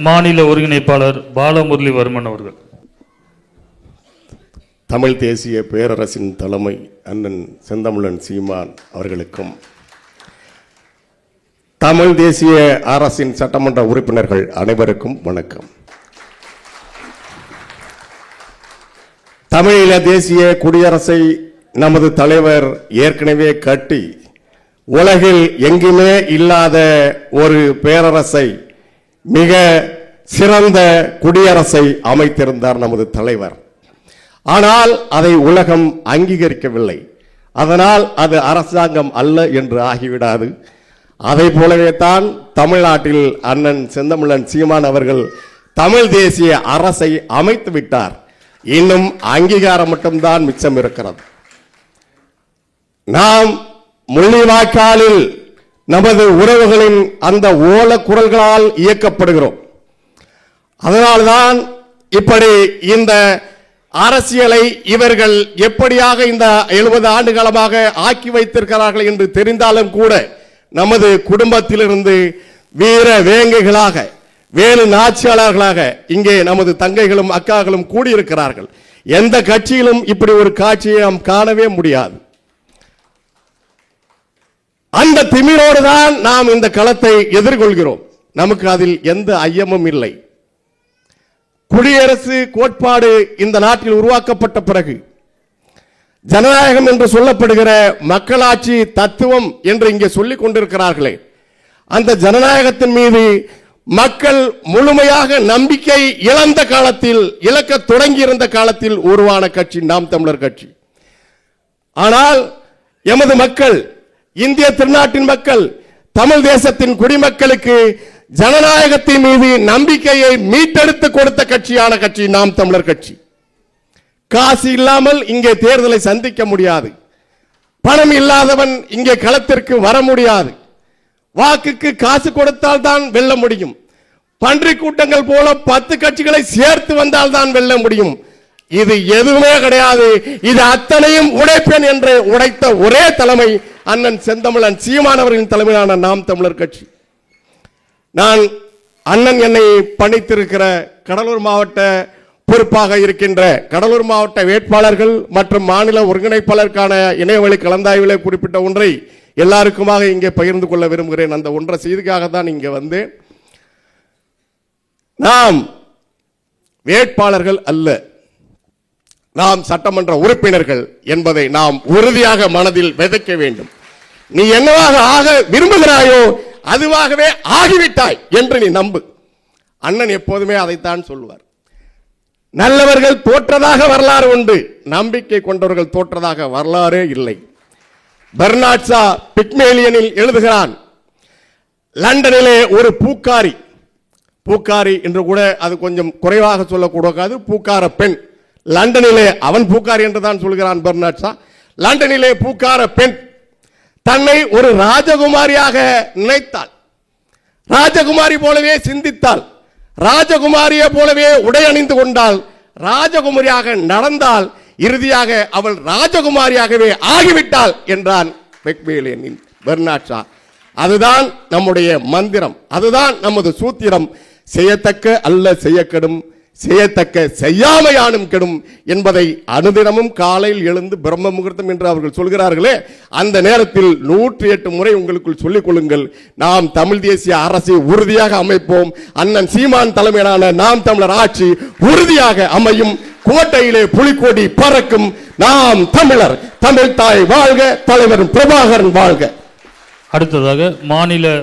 மாநில ஒருங்கிணைப்பாளர் பாலமுரளிவர்மன் அவர்கள். தமிழ் தேசிய பேரரசின் தலைமை அண்ணன் செந்தமிழன் சீமான் அவர்களுக்கும், தமிழ் தேசிய அரசின் சட்டமன்ற உறுப்பினர்கள் அனைவருக்கும் வணக்கம். தமிழீழ தேசிய குடியரசை நமது தலைவர் ஏற்கனவே கட்டி உலகில் எங்குமே இல்லாத ஒரு பேரரசை, மிக சிறந்த குடியரசை அமைத்திருந்தார் நமது தலைவர். ஆனால் அதை உலகம் அங்கீகரிக்கவில்லை. அதனால் அது அரசாங்கம் அல்ல என்று ஆகிவிடாது. அதை போலவே தான் தமிழ்நாட்டில் அண்ணன் செந்தமிழன் சீமான் அவர்கள் தமிழ் தேசிய அரசை அமைத்து விட்டார். இன்னும் அங்கீகாரம் மட்டும்தான் மிச்சம் இருக்கிறது. நாம் முள்ளிவாய்க்காலில் நமது உறவுகளின் அந்த ஓல குரல்களால் இயக்கப்படுகிறோம். அதனால்தான் இப்படி இந்த அரசியலை இவர்கள் எப்படியாக இந்த 70 ஆண்டு காலமாக ஆக்கி வைத்திருக்கிறார்கள் என்று தெரிந்தாலும் கூட, நமது குடும்பத்திலிருந்து வீர வேங்கைகளாக, வேலு நாச்சியாளர்களாக இங்கே நமது தங்கைகளும் அக்காக்களும் கூடியிருக்கிறார்கள். எந்த கட்சியிலும் இப்படி ஒரு காட்சியை நாம் காணவே முடியாது. அந்த திமிரோடு தான் நாம் இந்த களத்தை எதிர்கொள்கிறோம். நமக்கு அதில் எந்த ஐயமும் இல்லை. குடியரசு கோட்பாடு இந்த நாட்டில் உருவாக்கப்பட்ட பிறகு, ஜனநாயகம் என்று சொல்லப்படுகிற மக்களாட்சி தத்துவம் என்று இங்கே சொல்லிக் கொண்டிருக்கிறார்களே, அந்த ஜனநாயகத்தின் மீது மக்கள் முழுமையாக நம்பிக்கை இழந்த காலத்தில், இழக்க தொடங்கியிருந்த காலத்தில் உருவான கட்சி நாம் தமிழர் கட்சி. ஆனால் எமது மக்கள், இந்திய திருநாட்டின் மக்கள், தமிழ் தேசத்தின் குடிமக்களுக்கு ஜனநாயகத்தின் மீது நம்பிக்கையை மீட்டெடுத்து கொடுத்த கட்சியான கட்சி நாம் தமிழர் கட்சி. காசு இல்லாமல் இங்கே தேர்தலை சந்திக்க முடியாது. பணம் இல்லாதவன் இங்கே களத்திற்கு வர முடியாது. வாக்குக்கு காசு கொடுத்தால் தான் வெல்ல முடியும். பன்றி கூட்டங்கள் போல 10 கட்சிகளை சேர்த்து வந்தால் தான் வெல்ல முடியும். இது எதுவுமே கிடையாது. இது அத்தனையும் உடைப்பேன் என்று உடைத்த ஒரே தலைமை அண்ணன் செந்தமிழன் சீமான் அவர்களின் தலைமையிலான நாம் தமிழர் கட்சி. நான் அண்ணன் என்னை பணித்திருக்கிற கடலூர் மாவட்ட பொறுப்பாக இருக்கின்ற கடலூர் மாவட்ட வேட்பாளர்கள் மற்றும் மாநில ஒருங்கிணைப்பாளருக்கான இணையவழி கலந்தாய்விலே குறிப்பிட்ட ஒன்றை எல்லாருக்குமாக இங்கே பகிர்ந்து கொள்ள விரும்புகிறேன். அந்த ஒன்றை செய்திக்காக தான் இங்கே வந்தேன். நாம் வேட்பாளர்கள் அல்ல, நாம் சட்டமன்ற உறுப்பினர்கள் என்பதை நாம் உறுதியாக மனதில் விதைக்க வேண்டும். நீ என்னவாக ஆக விரும்புகிறாயோ அதுவாகவே ஆகிவிட்டாய் என்று நீ நம்பு. அண்ணன் எப்போதுமே அதைத்தான் சொல்வார். நல்லவர்கள் தோற்றதாக வரலாறு உண்டு, நம்பிக்கை கொண்டவர்கள் தோற்றதாக வரலாறே இல்லை. பெர்னாட் ஷா பிக்மேலியனில் எழுதுகிறான், லண்டனிலே ஒரு பூக்காரி, பூக்காரி என்று கூட அது கொஞ்சம் குறைவாக சொல்லக்கூடாது, பூக்கார பெண். லண்டனிலே அவன் பூக்காரி என்று தான் சொல்கிறான் பெர்னாட் ஷா. லண்டனிலே பூக்கார பெண் தன்னை ஒரு ராஜகுமாரியாக நினைத்தாள். ராஜகுமாரி போலவே சிந்தித்தாள். ராஜகுமாரியை போலவே உடை அணிந்து கொண்டாள். ராஜகுமாரியாக நடந்தால் இறுதியாக அவள் ராஜகுமாரியாகவே ஆகிவிட்டாள் என்றான் பெக்மேலியனின் பெர்னாட் ஷா. அதுதான் நம்முடைய மந்திரம், அதுதான் நமது சூத்திரம். செய்யத்தக்க அல்ல செய்யக்கெடும், செய்யத்தக்க செய்யாமையானும் கெடும் என்பதை அனுதினமும் காலையில் எழுந்து பிரம்ம முகூர்த்தம் என்று அவர்கள் சொல்கிறார்களே, அந்த நேரத்தில் 108 முறை உங்களுக்குள் சொல்லிக் கொள்ளுங்கள். நாம் தமிழ் தேசிய அரசை உறுதியாக அமைப்போம். அண்ணன் சீமான் தலைமையிலான நாம் தமிழர் ஆட்சி உறுதியாக அமையும். கோட்டையிலே புலிக்கொடி பறக்கும். நாம் தமிழர், தமிழ் தாய் வாழ்க, தலைவர் பிரபாகரன் வாழ்க. அடுத்ததாக மாநில